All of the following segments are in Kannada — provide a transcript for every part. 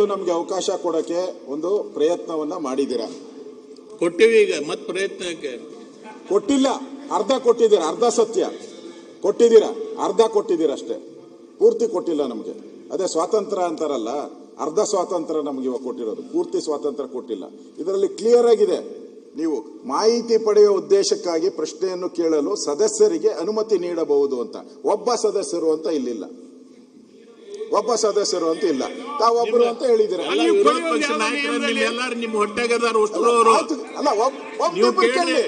ನಮಗೆ ಅವಕಾಶ ಕೊಡಕ್ಕೆ ಒಂದು ಪ್ರಯತ್ನವನ್ನ ಮಾಡಿದ್ದೀರಾ. ಕೊಟ್ಟಿವಿ, ಈಗ ಮತ್ತೆ ಪ್ರಯತ್ನಕ್ಕೆ ಕೊಟ್ಟಿಲ್ಲ, ಅರ್ಧ ಕೊಟ್ಟಿದ್ದೀರಾ, ಅರ್ಧ ಸತ್ಯ ಕೊಟ್ಟಿದ್ದೀರಾ, ಅರ್ಧ ಕೊಟ್ಟಿದ್ದೀರಾ ಅಷ್ಟೇ, ಪೂರ್ತಿ ಕೊಟ್ಟಿಲ್ಲ ನಮಗೆ. ಅದೇ ಸ್ವಾತಂತ್ರ್ಯ ಅಂತಾರಲ್ಲ, ಅರ್ಧ ಸ್ವಾತಂತ್ರ್ಯ ನಮಗೆ ಇವಾಗ ಕೊಟ್ಟಿರೋದು, ಪೂರ್ತಿ ಸ್ವಾತಂತ್ರ್ಯ ಕೊಟ್ಟಿಲ್ಲ. ಇದರಲ್ಲಿ ಕ್ಲಿಯರ್ ಆಗಿದೆ, ನೀವು ಮಾಹಿತಿ ಪಡೆಯುವ ಉದ್ದೇಶಕ್ಕಾಗಿ ಪ್ರಶ್ನೆಯನ್ನು ಕೇಳಲು ಸದಸ್ಯರಿಗೆ ಅನುಮತಿ ನೀಡಬಹುದು ಅಂತ. ಒಬ್ಬ ಸದಸ್ಯರು ಅಂತ ಇಲ್ಲಿಲ್ಲ, ಒಬ್ಬ ಸದಸ್ಯರು ಅಂತ ಇಲ್ಲ, ತಾವೊಬ್ಬರು ಅಂತ ಹೇಳಿದ್ದೀರಾ. ಅಲ್ಲ, ಒಬ್ಬೊಬ್ರು ಕೇಳಿ,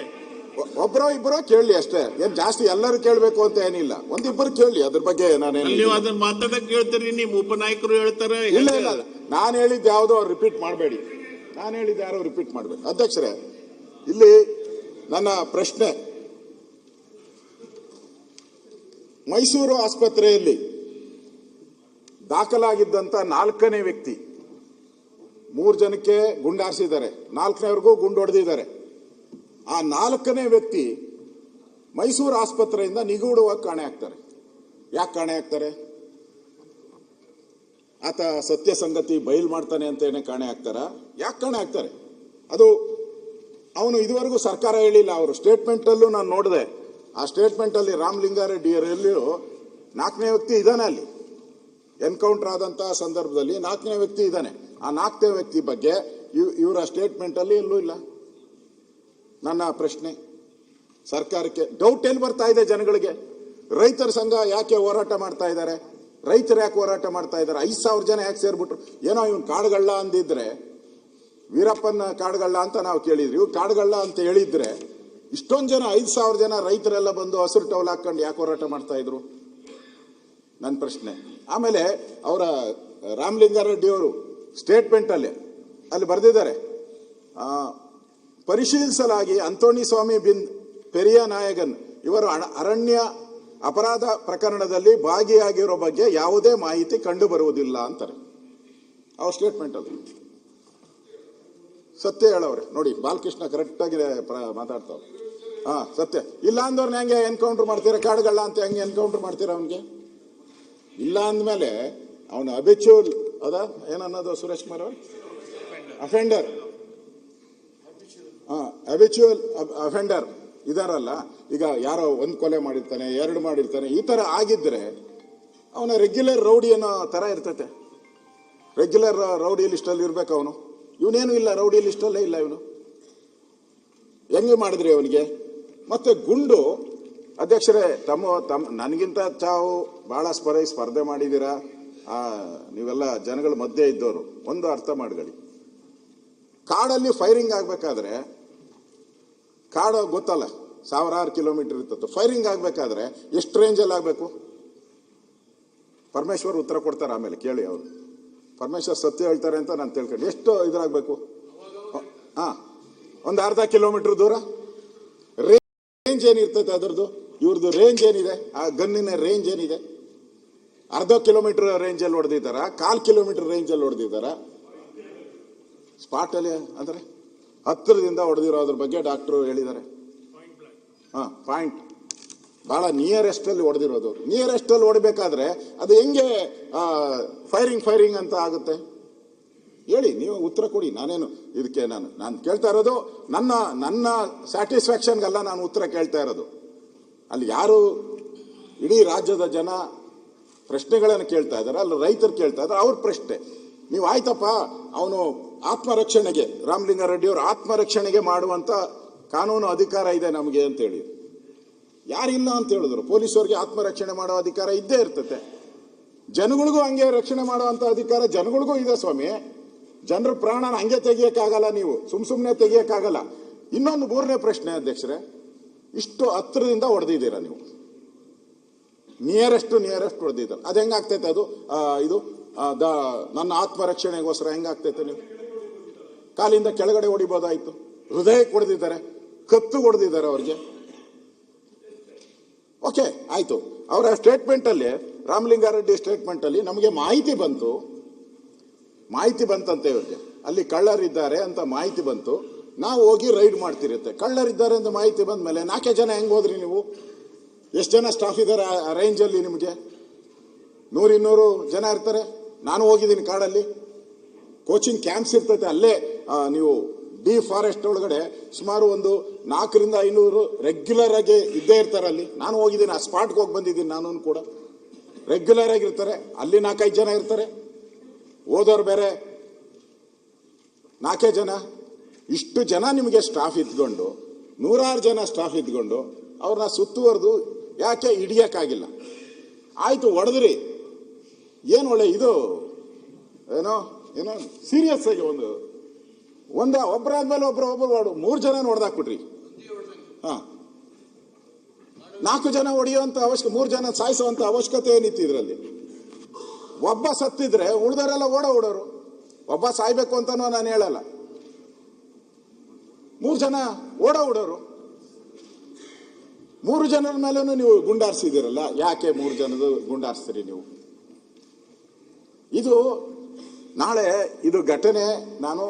ಒಬ್ಬರೋ ಇಬ್ಬರೋ ಕೇಳಿ ಅಷ್ಟೇ, ಏನ್ ಜಾಸ್ತಿ ಎಲ್ಲರೂ ಕೇಳಬೇಕು ಅಂತ ಏನಿಲ್ಲ, ಒಂದಿಬ್ಬರು ಕೇಳಿ. ಅದ್ರ ಬಗ್ಗೆ ನಾನೇನು ನೀವು ಅದನ್ನ ಮಾತಾಡಕ್ ಕೇಳ್ತೀರಿ, ನಿಮ್ಮ ಉಪನಾಯಕರು ಹೇಳ್ತಾರೆ. ಇಲ್ಲ ಇಲ್ಲ, ನಾನು ಹೇಳಿದ್ದು ಯಾವುದೋ ಅವ್ರು ರಿಪೀಟ್ ಮಾಡಬೇಡಿ, ನಾನು ಹೇಳಿದ್ದು ಯಾರೋ ರಿಪೀಟ್ ಮಾಡಬೇಡಿ. ಅಧ್ಯಕ್ಷರೇ, ಇಲ್ಲಿ ನನ್ನ ಪ್ರಶ್ನೆ, ಮೈಸೂರು ಆಸ್ಪತ್ರೆಯಲ್ಲಿ ದಾಖಲಾಗಿದ್ದಂತ 4ನೇ ವ್ಯಕ್ತಿ, 3 ಜನಕ್ಕೆ ಗುಂಡಾರಿಸಿದ್ದಾರೆ, 4ನೇವರೆಗೂ ಗುಂಡು ಹೊಡೆದಿದ್ದಾರೆ. ಆ 4ನೇ ವ್ಯಕ್ತಿ ಮೈಸೂರು ಆಸ್ಪತ್ರೆಯಿಂದ ನಿಗೂಢವಾಗಿ ಕಾಣೆ ಆಗ್ತಾರೆ. ಯಾಕೆ ಕಾಣೆ ಆಗ್ತಾರೆ? ಆತ ಸತ್ಯ ಸಂಗತಿ ಬಯಲು ಮಾಡ್ತಾನೆ ಅಂತ ಏನೇ ಕಾಣೆ ಆಗ್ತಾರ? ಯಾಕೆ ಕಾಣೆ ಆಗ್ತಾರೆ? ಅದು ಅವನು ಇದುವರೆಗೂ ಸರ್ಕಾರ ಹೇಳಿಲ್ಲ. ಅವರು ಸ್ಟೇಟ್ಮೆಂಟಲ್ಲೂ ನಾನು ನೋಡಿದೆ, ಆ ಸ್ಟೇಟ್ಮೆಂಟಲ್ಲಿ ರಾಮಲಿಂಗಾರೆಡ್ಡಿ ಅವರಲ್ಲಿಯೂ 4ನೇ ವ್ಯಕ್ತಿ ಇದ್ದಾನೆ. ಅಲ್ಲಿ ಎನ್ಕೌಂಟರ್ ಆದಂತಹ ಸಂದರ್ಭದಲ್ಲಿ 4ನೇ ವ್ಯಕ್ತಿ ಇದ್ದಾನೆ. ಆ 4ನೇ ವ್ಯಕ್ತಿ ಬಗ್ಗೆ ಇವರ ಸ್ಟೇಟ್ಮೆಂಟಲ್ಲಿ ಎಲ್ಲೂ ಇಲ್ಲ. ನನ್ನ ಪ್ರಶ್ನೆ ಸರ್ಕಾರಕ್ಕೆ, ಡೌಟ್ ಎಲ್ಲಿ ಬರ್ತಾ ಇದೆ ಜನಗಳಿಗೆ? ರೈತರ ಸಂಘ ಯಾಕೆ ಹೋರಾಟ ಮಾಡ್ತಾ ಇದ್ದಾರೆ? ರೈತರು ಯಾಕೆ ಹೋರಾಟ ಮಾಡ್ತಾ ಇದ್ದಾರೆ? 5,000 ಜನ ಯಾಕೆ ಸೇರ್ಬಿಟ್ರು? ಏನೋ ಇವನ್ ಕಾಡುಗಳ್ಳ ಅಂದಿದ್ರೆ, ವೀರಪ್ಪನ ಕಾಡುಗಳ್ಳ ಅಂತ ನಾವು ಕೇಳಿದ್ರಿ, ಇವ್ ಕಾಡುಗಳ್ಳ ಅಂತ ಹೇಳಿದ್ರೆ ಇಷ್ಟೊಂದು ಜನ 5,000 ಜನ ರೈತರೆಲ್ಲ ಬಂದು ಹಸಿರು ಟವಲ್ ಹಾಕೊಂಡು ಯಾಕೆ ಹೋರಾಟ ಮಾಡ್ತಾ ಇದ್ರು? ನನ್ನ ಪ್ರಶ್ನೆ. ಆಮೇಲೆ ಅವರ ರಾಮಲಿಂಗಾರೆಡ್ಡಿ ಅವರು ಸ್ಟೇಟ್ಮೆಂಟ್ ಅಲ್ಲಿ ಬರೆದಿದ್ದಾರೆ, ಪರಿಶೀಲಿಸಲಾಗಿ ಅಂತೋಣಿ ಸ್ವಾಮಿ ಬಿನ್ ಪೆರಿಯ ನಾಯಗನ್ ಇವರು ಅರಣ್ಯ ಅಪರಾಧ ಪ್ರಕರಣದಲ್ಲಿ ಭಾಗಿಯಾಗಿರೋ ಬಗ್ಗೆ ಯಾವುದೇ ಮಾಹಿತಿ ಕಂಡು ಬರುವುದಿಲ್ಲ ಅಂತಾರೆ ಅವ್ರ ಸ್ಟೇಟ್ಮೆಂಟ್ ಅಲ್ಲಿ. ಸತ್ಯ ಹೇಳವ್ರೆ ನೋಡಿ, ಬಾಲಕೃಷ್ಣ ಕರೆಕ್ಟ್ ಆಗಿ ಮಾತಾಡ್ತಾವ್ರೆ. ಸತ್ಯ ಇಲ್ಲ ಅಂದವ್ರನ್ನ ಹೆಂಗೆ ಎನ್ಕೌಂಟರ್ ಮಾಡ್ತೀರಾ? ಕಾಡುಗಳ್ಳ ಅಂತ ಹೆಂಗೆ ಎನ್ಕೌಂಟರ್ ಮಾಡ್ತೀರಾ? ಅವನಿಗೆ ಇಲ್ಲ ಅಂದಮೇಲೆ ಅವನು ಅಬಿಚುವಲ್ ಏನನ್ನೋದು ಸುರೇಶ್ ಕುಮಾರ್ ಅವರು ಅಫೆಂಡರ್, ಅಬಿಚುವಲ್ ಅಫೆಂಡರ್ ಇದಾರಲ್ಲ. ಈಗ ಯಾರೋ 1 ಕೊಲೆ ಮಾಡಿರ್ತಾನೆ, 2 ಮಾಡಿರ್ತಾನೆ, ಈ ತರ ಆಗಿದ್ರೆ ಅವನ ರೆಗ್ಯುಲರ್ ರೌಡಿ ಅನ್ನೋ ತರ ಇರ್ತೈತೆ. ರೆಗ್ಯುಲರ್ ರೌಡಿ ಲಿಸ್ಟಲ್ಲಿ ಇರ್ಬೇಕು ಅವನು. ಇವನೇನು ಇಲ್ಲ, ರೌಡಿ ಲಿಸ್ಟಲ್ಲೇ ಇಲ್ಲ ಇವನು. ಹೆಂಗೆ ಮಾಡಿದ್ರಿ ಅವನಿಗೆ? ಮತ್ತೆ ಗುಂಡು, ಅಧ್ಯಕ್ಷರೇ, ನನಗಿಂತ ತಾವು ಬಹಳ ಸ್ಪರ್ಧೆ ಮಾಡಿದ್ದೀರಾ, ನೀವೆಲ್ಲ ಜನಗಳ ಮಧ್ಯೆ ಇದ್ದವರು. ಒಂದು ಅರ್ಥ ಮಾಡ್ಕೊಳ್ಳಿ, ಕಾಡಲ್ಲಿ ಫೈರಿಂಗ್ ಆಗ್ಬೇಕಾದ್ರೆ, ಕಾಡು ಗೊತ್ತಲ್ಲ, 1000 ಕಿಲೋಮೀಟರ್ ಇರ್ತದೆ. ಫೈರಿಂಗ್ ಆಗ್ಬೇಕಾದ್ರೆ ಎಷ್ಟು ರೇಂಜಲ್ಲಿ ಆಗಬೇಕು? ಪರಮೇಶ್ವರ್ ಉತ್ತರ ಕೊಡ್ತಾರೆ, ಆಮೇಲೆ ಕೇಳಿ ಅವರು. ಪರಮೇಶ್ವರ್ ಸತ್ಯ ಹೇಳ್ತಾರೆ ಅಂತ ನಾನು ತಿಳ್ಕೊಂಡು, ಎಷ್ಟು ಇದ್ರಾಗಬೇಕು? ಒಂದು ಅರ್ಧ ಕಿಲೋಮೀಟರ್ ದೂರ ರೇಂಜ್ ಏನಿರ್ತೈತೆ ಅದರದ್ದು, ಇವ್ರದ್ದು ರೇಂಜ್ ಏನಿದೆ, ಆ ಗನ್ನಿನ ರೇಂಜ್ ಏನಿದೆ? ಅರ್ಧ ಕಿಲೋಮೀಟರ್ ರೇಂಜಲ್ಲಿ ಹೊಡೆದಿದ್ದಾರ, 1/4 ಕಿಲೋಮೀಟರ್ ರೇಂಜಲ್ಲಿ ಹೊಡೆದಿದ್ದಾರ? ಸ್ಪಾಟಲ್ಲಿ ಅಂದರೆ ಹತ್ತಿರದಿಂದ ಹೊಡೆದಿರೋದ್ರ ಬಗ್ಗೆ ಡಾಕ್ಟರ್ ಹೇಳಿದ್ದಾರೆ. ಪಾಯಿಂಟ್ ಬಹಳ ನಿಯರೆಸ್ಟ್ ಅಲ್ಲಿ ಹೊಡೆದಿರೋದು. ನಿಯರೆಸ್ಟ್ ಅಲ್ಲಿ ಹೊಡಿಬೇಕಾದ್ರೆ ಅದು ಹೆಂಗೆ ಫೈರಿಂಗ್ ಅಂತ ಆಗುತ್ತೆ? ಹೇಳಿ, ನೀವು ಉತ್ತರ ಕೊಡಿ. ನಾನೇನು ಇದಕ್ಕೆ ನಾನು ಕೇಳ್ತಾ ಇರೋದು ನನ್ನ ಸ್ಯಾಟಿಸ್ಫ್ಯಾಕ್ಷನ್ಗಲ್ಲ ನಾನು ಉತ್ತರ ಕೇಳ್ತಾ ಇರೋದು. ಅಲ್ಲಿ ಯಾರು ಇಡೀ ರಾಜ್ಯದ ಜನ ಪ್ರಶ್ನೆಗಳನ್ನು ಕೇಳ್ತಾ ಇದ್ದಾರೆ, ಅಲ್ಲಿ ರೈತರು ಕೇಳ್ತಾ ಇದ್ದಾರೆ, ಅವ್ರ ಪ್ರಶ್ನೆ. ನೀವು ಆಯ್ತಪ್ಪ, ಅವನು ಆತ್ಮರಕ್ಷಣೆಗೆ, ರಾಮಲಿಂಗಾರೆಡ್ಡಿ ಅವರು ಆತ್ಮರಕ್ಷಣೆಗೆ ಮಾಡುವಂತ ಕಾನೂನು ಅಧಿಕಾರ ಇದೆ ನಮಗೆ ಅಂತ ಹೇಳಿ, ಯಾರಿಲ್ಲ ಅಂತ ಹೇಳಿದ್ರು. ಪೊಲೀಸರಿಗೆ ಆತ್ಮರಕ್ಷಣೆ ಮಾಡೋ ಅಧಿಕಾರ ಇದ್ದೇ ಇರ್ತತೆ, ಜನಗಳಿಗೂ ಹಂಗೆ ರಕ್ಷಣೆ ಮಾಡುವಂತ ಅಧಿಕಾರ ಜನಗಳಿಗೂ ಇದೆ ಸ್ವಾಮಿ. ಜನರ ಪ್ರಾಣನ ಹಂಗೆ ತೆಗಿಯಕ್ಕಾಗಲ್ಲ, ನೀವು ಸುಮ್ಮನೆ ತೆಗಿಯಕ್ಕಾಗಲ್ಲ. ಇನ್ನೊಂದು 3ನೇ ಪ್ರಶ್ನೆ ಅಧ್ಯಕ್ಷರೇ, ಇಷ್ಟು ಹತ್ತಿರದಿಂದ ಹೊಡೆದಿದ್ದೀರಾ ನೀವು, ನಿಯರೆಸ್ಟ್ ಹೊಡೆದಿದ್ದಾರೆ, ಅದು ಹೆಂಗಾಗ್ತೈತೆ? ಅದು ಇದು ನನ್ನ ಆತ್ಮರಕ್ಷಣೆಗೋಸ್ಕರ ಹೆಂಗಾಗ್ತೈತೆ? ನೀವು ಕಾಲಿಂದ ಕೆಳಗಡೆ ಹೊಡಿಬೋದಾಯ್ತು. ಹೃದಯಕ್ಕೆ ಹೊಡೆದಿದ್ದಾರೆ, ಕತ್ತು ಹೊಡೆದಿದ್ದಾರೆ ಅವ್ರಿಗೆ. ಓಕೆ, ಆಯ್ತು. ಅವರ ಸ್ಟೇಟ್ಮೆಂಟ್ ಅಲ್ಲಿ, ರಾಮಲಿಂಗಾರೆಡ್ಡಿ ಸ್ಟೇಟ್ಮೆಂಟ್ ಅಲ್ಲಿ ನಮಗೆ ಮಾಹಿತಿ ಬಂತಂತೆ, ಇವ್ರಿಗೆ ಅಲ್ಲಿ ಕಳ್ಳರಿದ್ದಾರೆ ಅಂತ ಮಾಹಿತಿ ಬಂತು. ನಾವು ಹೋಗಿ ರೈಡ್ ಮಾಡ್ತಿರುತ್ತೆ. ಕಳ್ಳರಿದ್ದಾರೆ ಅಂತ ಮಾಹಿತಿ ಬಂದ ಮೇಲೆ 4 ಜನ ಹೆಂಗ್ ಹೋದ್ರಿ ನೀವು? ಎಷ್ಟು ಜನ ಸ್ಟಾಫ್ ಇದ್ದಾರೆ ಆ ರೇಂಜಲ್ಲಿ? ನಿಮಗೆ 100-200 ಜನ ಇರ್ತಾರೆ. ನಾನು ಹೋಗಿದ್ದೀನಿ ಕಾಡಲ್ಲಿ, ಕೋಚಿಂಗ್ ಕ್ಯಾಂಪ್ಸ್ ಇರ್ತೈತೆ, ಅಲ್ಲೇ ನೀವು ಡಿ ಫಾರೆಸ್ಟ್ ಒಳಗಡೆ ಸುಮಾರು ಒಂದು 400 to 500 ರೆಗ್ಯುಲರ್ ಆಗಿ ಇದ್ದೇ ಇರ್ತಾರೆ ಅಲ್ಲಿ. ನಾನು ಹೋಗಿದ್ದೀನಿ, ಆ ಸ್ಪಾಟ್ಗೆ ಹೋಗಿ ಬಂದಿದ್ದೀನಿ ನಾನು ಕೂಡ. ರೆಗ್ಯುಲರ್ ಆಗಿರ್ತಾರೆ ಅಲ್ಲಿ, 4-5 ಜನ ಇರ್ತಾರೆ, ಓದೋರು ಬೇರೆ 4 ಜನ. ಇಷ್ಟು ಜನ ನಿಮಗೆ ಸ್ಟಾಫ್ ಇದ್ಕೊಂಡು, 100 ಜನ ಸ್ಟಾಫ್ ಇದ್ಕೊಂಡು ಅವ್ರನ್ನ ಸುತ್ತುವರೆದು ಯಾಕೆ ಹಿಡಿಯೋಕ್ಕಾಗಿಲ್ಲ? ಆಯಿತು, ಹೊಡೆದ್ರಿ, ಏನು ಒಳ್ಳೆ ಇದು ಏನೋ ಸೀರಿಯಸ್ ಆಗಿ ಒಬ್ಬರಾದ್ಮೇಲೆ ಒಬ್ರು 3 ಜನ ಹೊಡೆದಾಕ್ಬಿಟ್ರಿ. 4 ಜನ ಹೊಡೆಯುವಂತ ಅವಶ್ಯಕ, 3 ಜನ ಸಾಯಿಸುವಂತ ಅವಶ್ಯಕತೆ ಏನಿತ್ತು ಇದರಲ್ಲಿ? ಒಬ್ಬ ಸತ್ತಿದ್ರೆ ಉಳಿದವರೆಲ್ಲ ಓಡೋರು. ಒಬ್ಬ ಸಾಯ್ಬೇಕು ಅಂತನೂ ನಾನು ಹೇಳಲ್ಲ, 3 ಜನ ಓಡೋರು. 3 ಜನರ ಮೇಲೂ ನೀವು ಗುಂಡಾರಿಸಿದಿರಲ್ಲ, ಯಾಕೆ 3 ಜನದ ಗುಂಡಾರಿಸ್ತೀರಿ ನೀವು? ಇದು ನಾಳೆ ಇದು ಘಟನೆ ನಾನು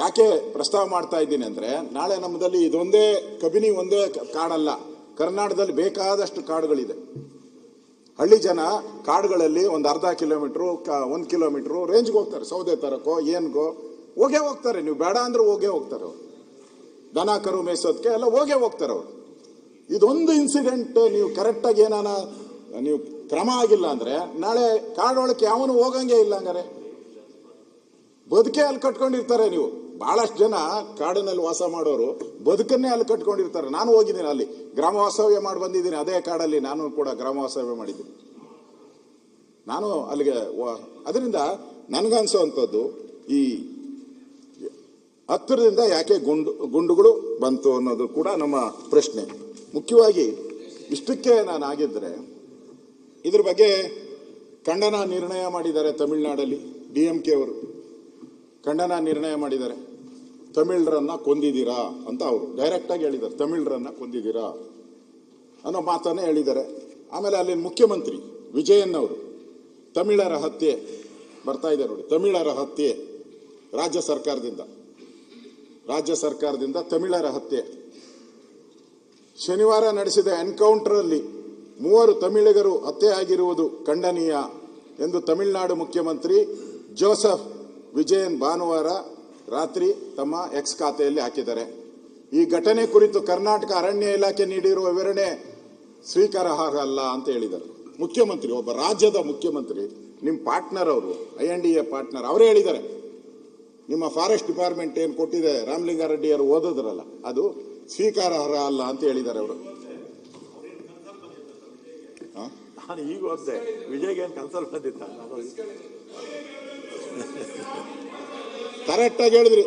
ಯಾಕೆ ಪ್ರಸ್ತಾವ ಮಾಡ್ತಾ ಇದ್ದೀನಿ ಅಂದರೆ, ನಾಳೆ ನಮ್ಮದಲ್ಲಿ ಇದೊಂದೇ ಕಬಿನಿ ಒಂದೇ ಕಾಡಲ್ಲ, ಕರ್ನಾಟಕದಲ್ಲಿ ಬೇಕಾದಷ್ಟು ಕಾಡುಗಳಿದೆ. ಹಳ್ಳಿ ಜನ ಕಾಡುಗಳಲ್ಲಿ ಒಂದು ಅರ್ಧ ಕಿಲೋಮೀಟ್ರು 1 ಕಿಲೋಮೀಟ್ರು ರೇಂಜ್ಗೆ ಹೋಗ್ತಾರೆ, ಸೌದೆ ತರಕೋ ಏನ್ಗೋ ಹೋಗೇ ಹೋಗ್ತಾರೆ. ನೀವು ಬೇಡ ಅಂದ್ರೆ ಹೋಗೇ ಹೋಗ್ತಾರೆ ಅವರು, ದನ ಕರು ಮೇಯಿಸೋದಕ್ಕೆ ಎಲ್ಲ ಹೋಗೇ ಹೋಗ್ತಾರೆ ಅವರು. ಇದೊಂದು ಇನ್ಸಿಡೆಂಟ್ ನೀವು ಕರೆಕ್ಟಾಗಿ ನೀವು ಕ್ರಮ ಆಗಿಲ್ಲ ಅಂದರೆ ನಾಳೆ ಕಾಡೊಳಕ್ಕೆ ಯಾವನು ಹೋಗಂಗೆ ಇಲ್ಲ. ಹಂಗಾರೆ ಬದುಕೆ ಅಲ್ಲಿ ಕಟ್ಕೊಂಡಿರ್ತಾರೆ. ನೀವು ಬಹಳಷ್ಟು ಜನ ಕಾಡಿನಲ್ಲಿ ವಾಸ ಮಾಡೋರು ಬದುಕನ್ನೇ ಅಲ್ಲಿ ಕಟ್ಕೊಂಡಿರ್ತಾರೆ. ನಾನು ಹೋಗಿದ್ದೀನಿ, ಅಲ್ಲಿ ಗ್ರಾಮ ವಾಸ್ತವ್ಯ ಮಾಡಿ ಬಂದಿದ್ದೀನಿ. ಅದೇ ಕಾಡಲ್ಲಿ ನಾನು ಕೂಡ ಗ್ರಾಮ ವಾಸ್ತವ್ಯ ಮಾಡಿದ್ದೀನಿ. ನಾನು ಅಲ್ಲಿಗೆ ಅದರಿಂದ ನನಗನ್ಸೋವಂಥದ್ದು, ಈ ಹತ್ತಿರದಿಂದ ಯಾಕೆ ಗುಂಡುಗಳು ಬಂತು ಅನ್ನೋದು ಕೂಡ ನಮ್ಮ ಪ್ರಶ್ನೆ. ಮುಖ್ಯವಾಗಿ ಇಷ್ಟಕ್ಕೆ ನಾನು ಆಗಿದ್ದರೆ ಇದ್ರ ಬಗ್ಗೆ ಖಂಡನ ನಿರ್ಣಯ ಮಾಡಿದ್ದಾರೆ ತಮಿಳುನಾಡಲ್ಲಿ. DMK ಅವರು ಖಂಡನ ನಿರ್ಣಯ ಮಾಡಿದ್ದಾರೆ. ತಮಿಳರನ್ನ ಕೊಂದಿದ್ದೀರಾ ಅಂತ ಅವರು ಡೈರೆಕ್ಟಾಗಿ ಹೇಳಿದ್ದಾರೆ. ತಮಿಳರನ್ನ ಕೊಂದಿದ್ದೀರಾ ಅನ್ನೋ ಮಾತನ್ನೇ ಹೇಳಿದ್ದಾರೆ. ಆಮೇಲೆ ಅಲ್ಲಿ ಮುಖ್ಯಮಂತ್ರಿ ವಿಜಯನ್ ಅವರು ತಮಿಳರ ಹತ್ಯೆ ಬರ್ತಾ ಇದೆ ನೋಡಿ, ತಮಿಳರ ಹತ್ಯೆ ರಾಜ್ಯ ಸರ್ಕಾರದಿಂದ ತಮಿಳರ ಹತ್ಯೆ. ಶನಿವಾರ ನಡೆಸಿದ ಎನ್ಕೌಂಟರಲ್ಲಿ 3 ತಮಿಳಿಗರು ಹತ್ಯೆ ಆಗಿರುವುದು ಖಂಡನೀಯ ಎಂದು ತಮಿಳುನಾಡು ಮುಖ್ಯಮಂತ್ರಿ ಜೋಸೆಫ್ ವಿಜಯನ್ ಭಾನುವಾರ ರಾತ್ರಿ ತಮ್ಮ ಎಕ್ಸ್ ಖಾತೆಯಲ್ಲಿ ಹಾಕಿದ್ದಾರೆ. ಈ ಘಟನೆ ಕುರಿತು ಕರ್ನಾಟಕ ಅರಣ್ಯ ಇಲಾಖೆ ನೀಡಿರುವ ವಿವರಣೆ ಸ್ವೀಕಾರಾರ್ಹ ಅಲ್ಲ ಅಂತ ಹೇಳಿದ್ದಾರೆ. ಮುಖ್ಯಮಂತ್ರಿ, ಒಬ್ಬ ರಾಜ್ಯದ ಮುಖ್ಯಮಂತ್ರಿ, ನಿಮ್ಮ ಪಾರ್ಟ್ನರ್ ಅವರು, INDA ಪಾರ್ಟ್ನರ್, ಅವರೇ ಹೇಳಿದ್ದಾರೆ ನಿಮ್ಮ ಫಾರೆಸ್ಟ್ ಡಿಪಾರ್ಟ್ಮೆಂಟ್ ಏನು ಕೊಟ್ಟಿದೆ ರಾಮಲಿಂಗಾರೆಡ್ಡಿ ಅವರು ಓದಿದ್ರಲ್ಲ, ಅದು ಸ್ವೀಕಾರಾರ್ಹ ಅಲ್ಲ ಅಂತ ಹೇಳಿದ್ದಾರೆ ಅವರು. ನಾನು ಈಗ ಓದಿದೆ, ವಿಜಯ್ಗೆ ಏನು ಕನ್ಸಲ್ಟ್ ಬಂದಿತ್ತ? ಕರೆಕ್ಟಾಗಿ ಹೇಳಿದ್ರಿ.